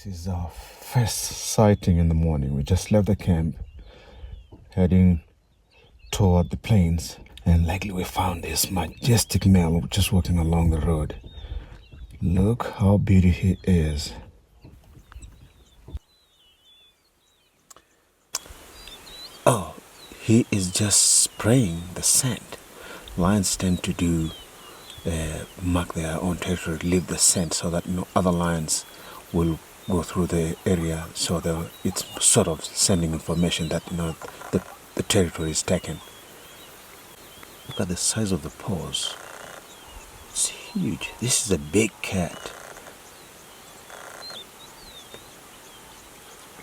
is our first sighting in the morning. We just left the camp, heading toward the plains, and luckily we found this majestic male just walking along the road. Look how beautiful he is. Oh, he is just spraying the scent. Lions tend to do mark their own territory, leave the scent so that no other lions will go through the area. So it's sort of sending information that the territory is taken. Look at the size of the paws. It's huge. This is a big cat.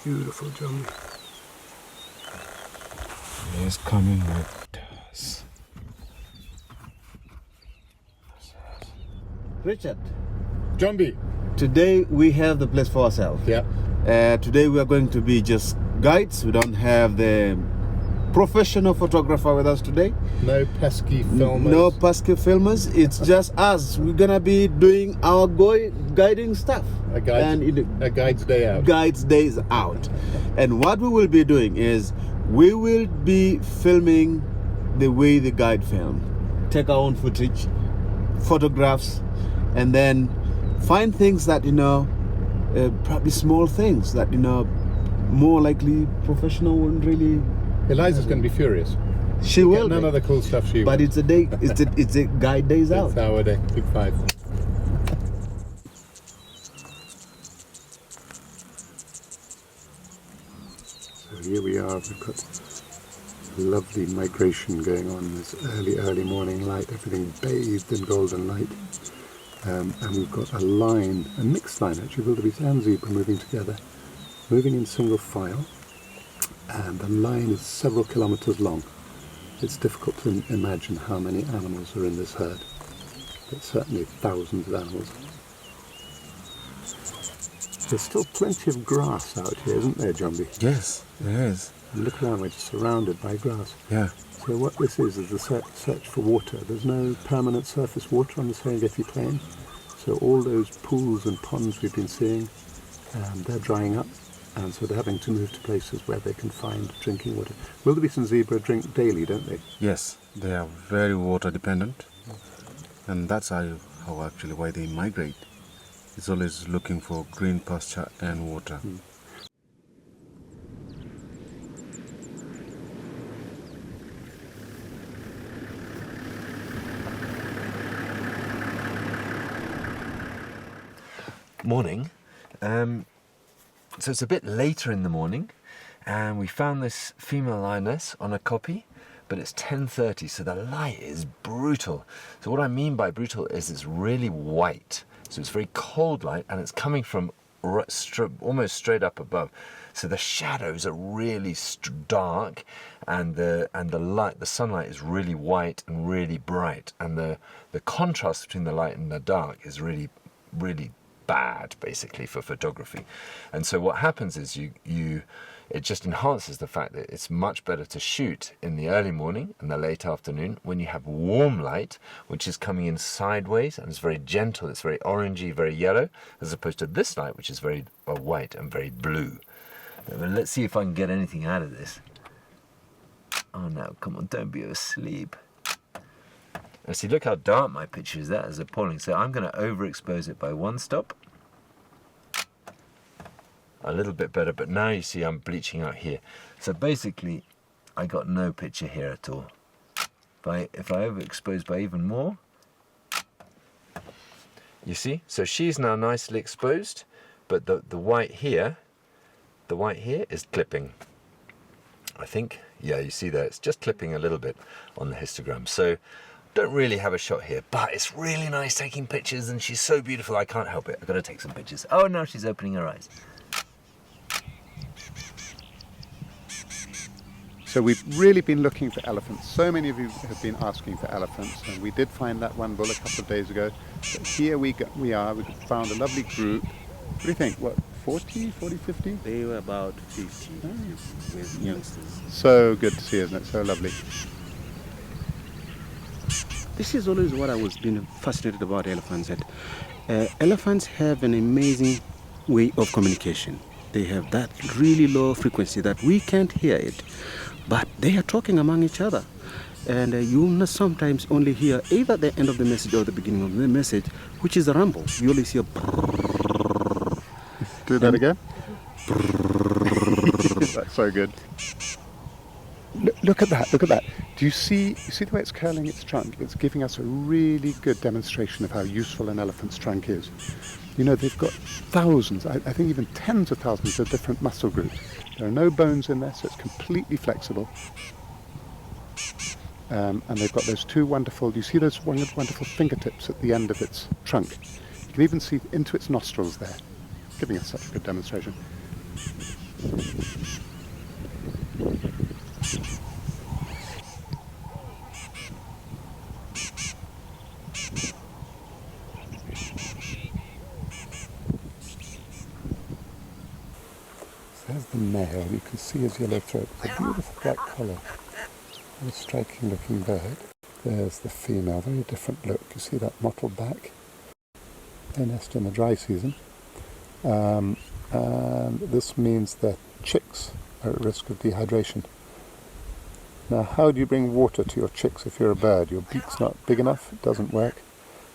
Beautiful, Jombi. He's coming with us. Richard. Jombi. Today we have the place for ourselves. Yeah. Today we are going to be just guides. We don't have the professional photographer with us today. No pesky filmers. No pesky filmers. It's just us. We're gonna be doing our guiding stuff. A guide's day out. Guide's days out. And what we will be doing is we will be filming the way the guide filmed. Take our own footage, photographs, and then find things that probably small things that more likely professional wouldn't really. Eliza's going to be furious. She will. None of the cool stuff she. But it's a day. It's a guide days out. It's our day. Big five. So here we are. We've got lovely migration going on. This early morning light. Everything bathed in golden light. And we've got a line, a mixed line actually, wildebeest and zebra moving together, moving in single file, and the line is several kilometers long. It's difficult to imagine how many animals are in this herd, but certainly thousands of animals. There's still plenty of grass out here, isn't there, Jombi? Yes, there is. And look around, we're just surrounded by grass. Yeah. So what this is the search for water. There's no permanent surface water on the Serengeti plain. So all those pools and ponds we've been seeing, they're drying up. And so they're having to move to places where they can find drinking water. Wildebeest and zebra drink daily, don't they? Yes, they are very water dependent. And that's why they migrate. It's always looking for green pasture and water. Mm. Morning. So it's a bit later in the morning, and we found this female lioness on a kopje, but it's 10:30, so the light is brutal. So what I mean by brutal is it's really white, so it's very cold light, and it's coming from almost straight up above. So the shadows are really dark, and the light, the sunlight is really white and really bright, and the contrast between the light and the dark is really bad, basically, for photography. And so what happens is it just enhances the fact that it's much better to shoot in the early morning and the late afternoon when you have warm light, which is coming in sideways and it's very gentle, it's very orangey, very yellow, as opposed to this light, which is very white and very blue. Let's see if I can get anything out of this. Oh no, come on, don't be asleep. And see, look how dark my picture is. That is appalling. So I'm going to overexpose it by one stop. A little bit better, but now you see I'm bleaching out here. So basically, I got no picture here at all. If I overexpose by even more, you see? So she's now nicely exposed, but the white here is clipping. I think, yeah, you see there, it's just clipping a little bit on the histogram. So don't really have a shot here, but it's really nice taking pictures, and she's so beautiful I can't help it. I've got to take some pictures. Oh, now she's opening her eyes. So we've really been looking for elephants. So many of you have been asking for elephants, and we did find that one bull a couple of days ago. But here we found a lovely group. What do you think? What, 40, 50? They were about 50 with youngsters. So good to see, isn't it? So lovely. This is always what I was being fascinated about elephants. That elephants have an amazing way of communication. They have that really low frequency that we can't hear it, but they are talking among each other. And you must sometimes only hear either the end of the message or the beginning of the message, which is a rumble. You only see a brrrr. Do that again. That's so good. Look at that, look at that. Do you see the way it's curling its trunk? It's giving us a really good demonstration of how useful an elephant's trunk is. You know, they've got thousands, I think even tens of thousands of different muscle groups. There are no bones in there, so it's completely flexible. And they've got those two wonderful, do you see those wonderful fingertips at the end of its trunk? You can even see into its nostrils there, giving us such a good demonstration. There's the male, you can see his yellow throat. It's a beautiful black collar. A striking looking bird. There's the female, very different look. You see that mottled back? They nest in the dry season. And this means that chicks are at risk of dehydration. Now, how do you bring water to your chicks if you're a bird? Your beak's not big enough, it doesn't work.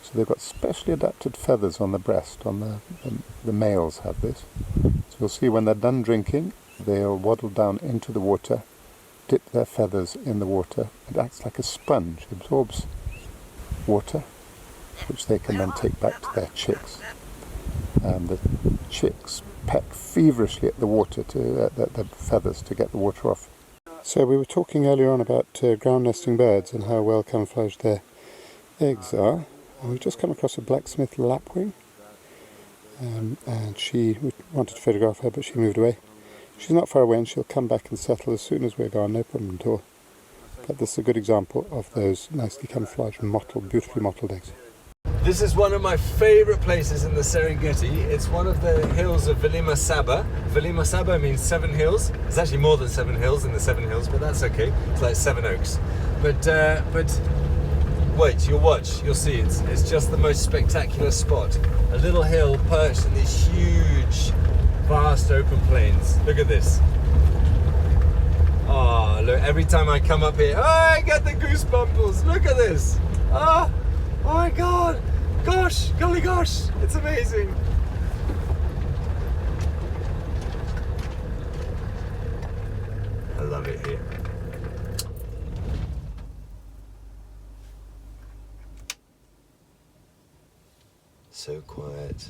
So they've got specially adapted feathers on the breast. The males have this. So you'll see when they're done drinking, they'll waddle down into the water, dip their feathers in the water. It acts like a sponge, absorbs water, which they can then take back to their chicks. And the chicks peck feverishly at the water, the feathers, to get the water off. So we were talking earlier on about ground nesting birds and how well camouflaged their eggs are. And we've just come across a blacksmith lapwing. And we wanted to photograph her, but she moved away. She's not far away and she'll come back and settle as soon as we're gone, no problem at all. But this is a good example of those nicely camouflaged, beautifully mottled eggs. This is one of my favourite places in the Serengeti. It's one of the hills of Vilima Saba. Vilima Saba means 7 hills. There's actually more than 7 hills in the 7 hills, but that's okay. It's like 7 oaks. But wait, you'll watch, you'll see. It's just the most spectacular spot. A little hill perched in these huge, vast open plains. Look at this. Oh, look, every time I come up here, oh, I get the goosebumps. Look at this. Oh my God. Gosh, golly gosh, it's amazing. I love it here. So quiet.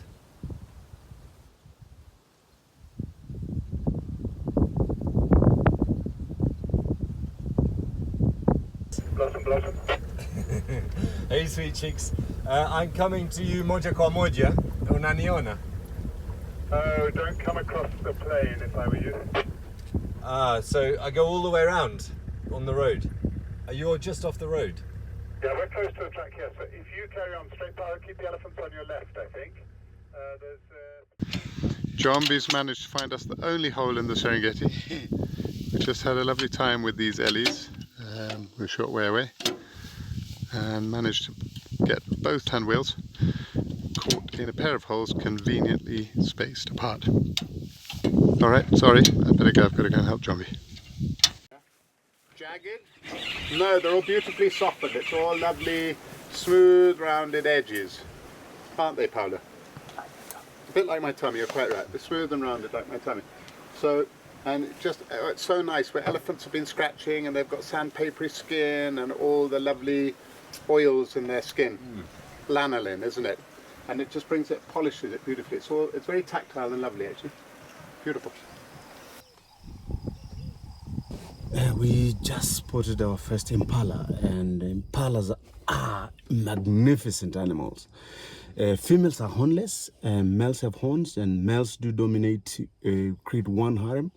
Blossom. Hey, sweet chicks. I'm coming to you moja kwa moja. Unaniona? Oh, don't come across the plain if I were you. So I go all the way around on the road. You're just off the road? Yeah, we're close to the track here, so if you carry on straight power, keep the elephants on your left, I think. Jombi's managed to find us the only hole in the Serengeti. We just had a lovely time with these Ellies. We're a short way away. And managed to get both hand wheels caught in a pair of holes conveniently spaced apart. Alright, sorry, I better go. I've got to go and help Jombi. Jagged? No, they're all beautifully softened. It's all lovely, smooth, rounded edges. Aren't they, Paula? A bit like my tummy, you're quite right. They're smooth and rounded like my tummy. So, and it's so nice where elephants have been scratching and they've got sandpapery skin and all the lovely oils in their skin. Lanolin, isn't it? And it just brings it, polishes it beautifully. It's very tactile and lovely, actually. Beautiful. We just spotted our first impala, and impalas are magnificent animals. Females are hornless, males have horns, and males do dominate, create one harem,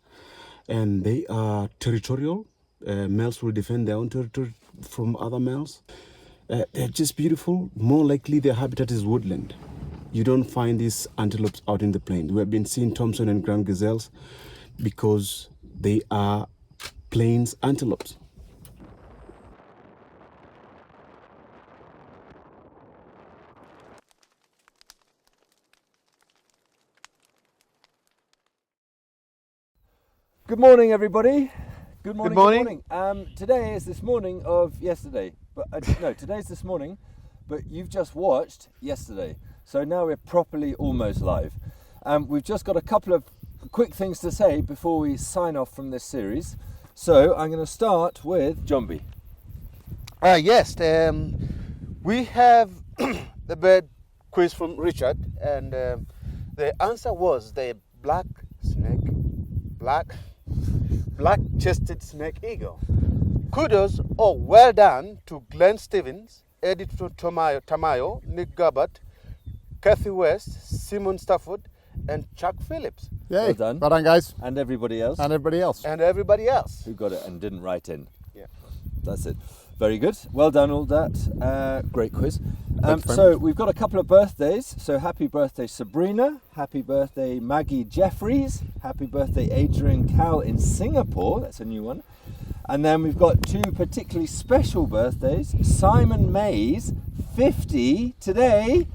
and they are territorial. Males will defend their own territory from other males. They're just beautiful. More likely their habitat is woodland. You don't find these antelopes out in the plain. We have been seeing Thompson and ground gazelles because they are plains antelopes. Good morning, everybody. Good morning. Good morning. Good morning. Today is this morning of yesterday, but no, today's this morning, but you've just watched yesterday. So now we're properly almost live. We've just got a couple of quick things to say before we sign off from this series. So I'm going to start with Jombi. Yes, we have the bird quiz from Richard, and the answer was the black-chested snake eagle. Kudos or well done to Glenn Stevens, Editor Tamayo, Nick Gabbard, Kathy West, Simon Stafford, and Chuck Phillips. Yay. Well done. Well done, guys. And everybody else And everybody else. And everybody else. who got it and didn't write in. Yeah. That's it. Very good. Well done, all that. Great quiz. Thanks very So much. we've got a couple of birthdays. So happy birthday, Sabrina. Happy birthday, Maggie Jeffries. Happy birthday, Adrian Cal in Singapore. That's a new one. And then we've got two particularly special birthdays. Simon Mays, 50 today.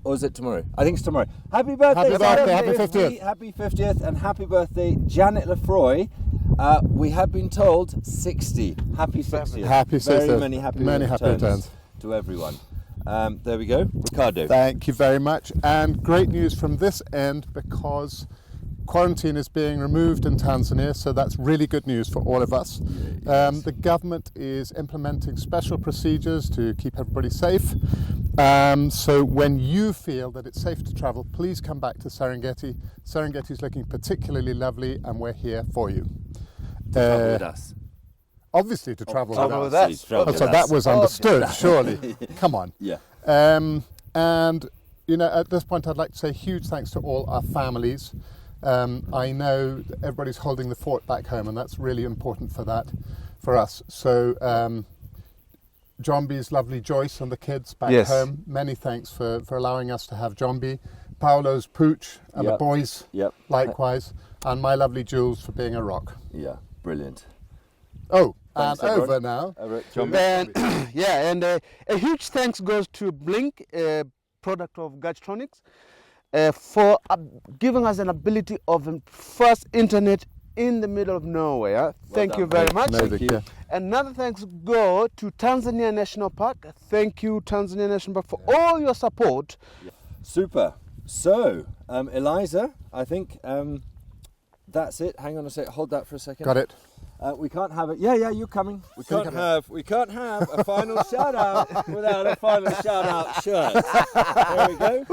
Or is it tomorrow? I think it's tomorrow. Happy birthday, Happy birthday, Simon. happy 50th. Happy 50th, and happy birthday, Janet Lefroy. We have been told 60. Happy 60th. Happy Very 60th. many happy Many happy returns. to everyone. There we go. Ricardo. Thank you very much. And great news from this end, because quarantine is being removed in Tanzania, so that's really good news for all of us. The government is implementing special procedures to keep everybody safe. So when you feel that it's safe to travel, please come back to Serengeti. Serengeti is looking particularly lovely, and we're here for you. Travel with us. Obviously to travel travel with with us. us. Travel Oh, with so us. that was understood, surely. Come on. Yeah. And, you know, at this point, I'd like to say huge thanks to all our families. I know that everybody's holding the fort back home, and that's really important for us. So, Jombi's lovely Joyce and the kids back Yes. home, many thanks for allowing us to have Jombi. Paolo's Pooch and the Yep. boys, Yep. likewise. And my lovely Jules for being a rock. Yeah. Brilliant. Oh, Thanks, and everyone. over now. Jombi. And a huge thanks goes to Blink, a product of Gadgetronics, for giving us an ability of fast internet in the middle of nowhere. Thank done. you very much. Amazing, yeah. Another thanks go to Tanzania National Park. Thank you, Tanzania National Park, for all your support. Super. So, Eliza, I think that's it. Hang on a sec. Hold that for a second. Got it. We can't have it. Yeah, you're coming. We can't have a final shout out without a final shout out shirt. There we go.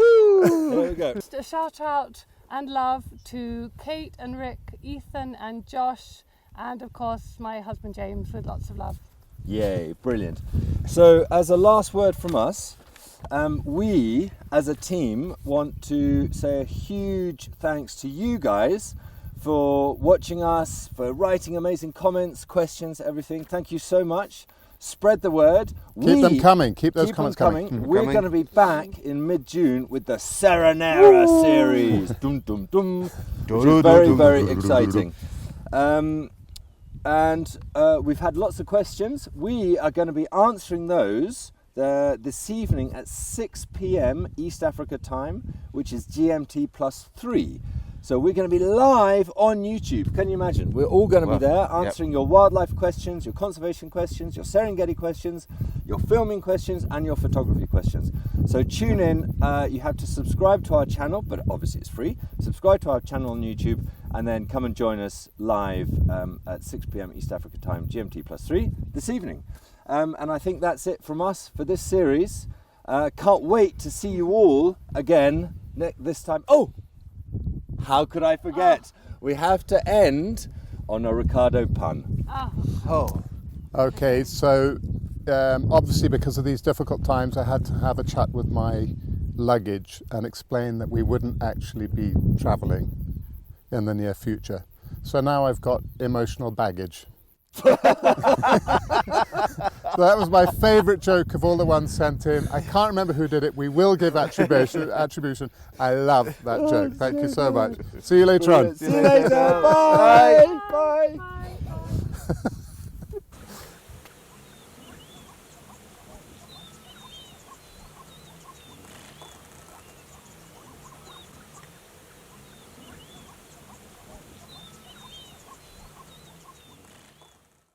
There we go. Just a shout out and love to Kate and Rick, Ethan and Josh, and of course my husband James, with lots of love. Yay, brilliant. So, as a last word from us, we as a team want to say a huge thanks to you guys for watching us, for writing amazing comments, questions, everything. Thank you so much. Spread the word. Keep them coming. Keep those comments coming. We're going to be back in mid-June with the Serenera series. Dum dum dum. Which is very, very exciting. And we've had lots of questions. We are going to be answering those this evening at 6 p.m. East Africa time, which is GMT +3. So we're going to be live on YouTube. Can you imagine? We're all going to be there answering your wildlife questions, your conservation questions, your Serengeti questions, your filming questions, and your photography questions. So tune in. You have to subscribe to our channel, but obviously it's free. Subscribe to our channel on YouTube, and then come and join us live at 6 p.m. East Africa time, GMT +3 this evening. And I think that's it from us for this series. Can't wait to see you all again this time. Oh! How could I forget? We have to end on a Ricardo pun. Oh. Okay, so obviously because of these difficult times, I had to have a chat with my luggage and explain that we wouldn't actually be travelling in the near future. So now I've got emotional baggage. So that was my favourite joke of all the ones sent in. I can't remember who did it. We will give attribution. I love that joke. Thank you so much. See you later on. See you later. Bye. Bye.